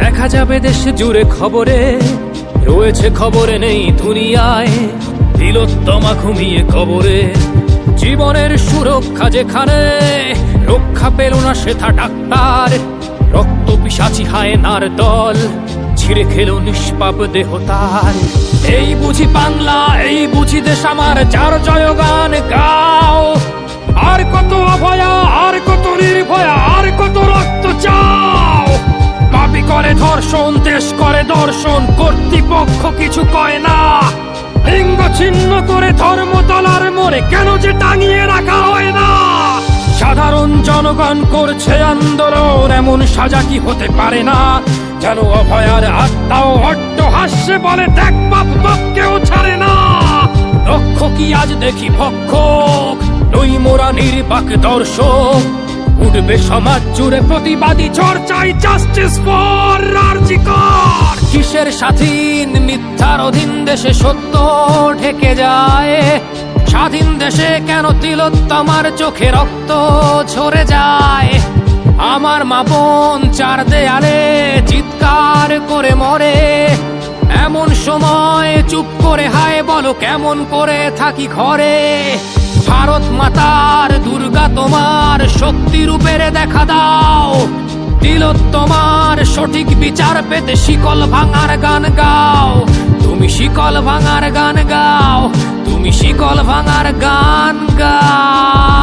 দেখা যাবে দেশ জুড়ে খবরে, রয়েছে খবরে নেই দুনিয়ায়। তিলোত্তমা ঘুমিয়ে কবরে, জীবনের সুরক্ষা যেখানে, রক্ষা পেল না সেথা ডাক্তার। রক্ত পিশাচি হায়নার দল ছিঁড়ে খেলো নিষ্পাপ দেহ তার। এই বুঝি বাংলা, এই বুঝি দেশ আমার, যার জয়গান গাও। আর কত অভয়া, আর কত নির্ভয়া, আর কত রক্ত চাও। পাপী করে ধর্ষণ, দেশ করে দর্শন, কর্তৃপক্ষ কিছু কয় না। লিঙ্গ ছিন্ন করে ধর্মতলার মোড়ে কেন যে টাঙিয়ে রাখা হয় না। সাধারণ জনগণ করছে আন্দোলন, এমন সাজা কি হতে পারে না। যেন অভয়ার আত্মাও অট্ট হাস্যে বলে, দেখ বাপ বাপকেও ছাড়ে না। রক্ষকই আজ দেখি ভক্ষক, নই মোরা নির্বাক দর্শক। উঠবে সমাজ জুড়ে প্রতিবাদী চর্চাই, জাস্টিস ফর আরজি কর। কিসের স্বাধীন, মিথ্যার অধীন দেশে সত্য ঢেকে যায়। স্বাধীন দেশে কেন তিলোত্তমার চোখে রক্ত ঝরে যায়। আমার মা বোন চার দেয়ালে চিৎকার করে মরে, এমন সময় চুপ করে হায় বলো কেমন করে থাকি ঘরে। ভারত মাতার, দুর্গা তোমার শক্তি রূপের দেখা দাও। তিলোত্তমার সঠিক বিচার পেতে শিকল ভাঙার গান গাও। তুমি শিকল ভাঙার গান গাও, তুমি শিকল ভাঙার গান গাও।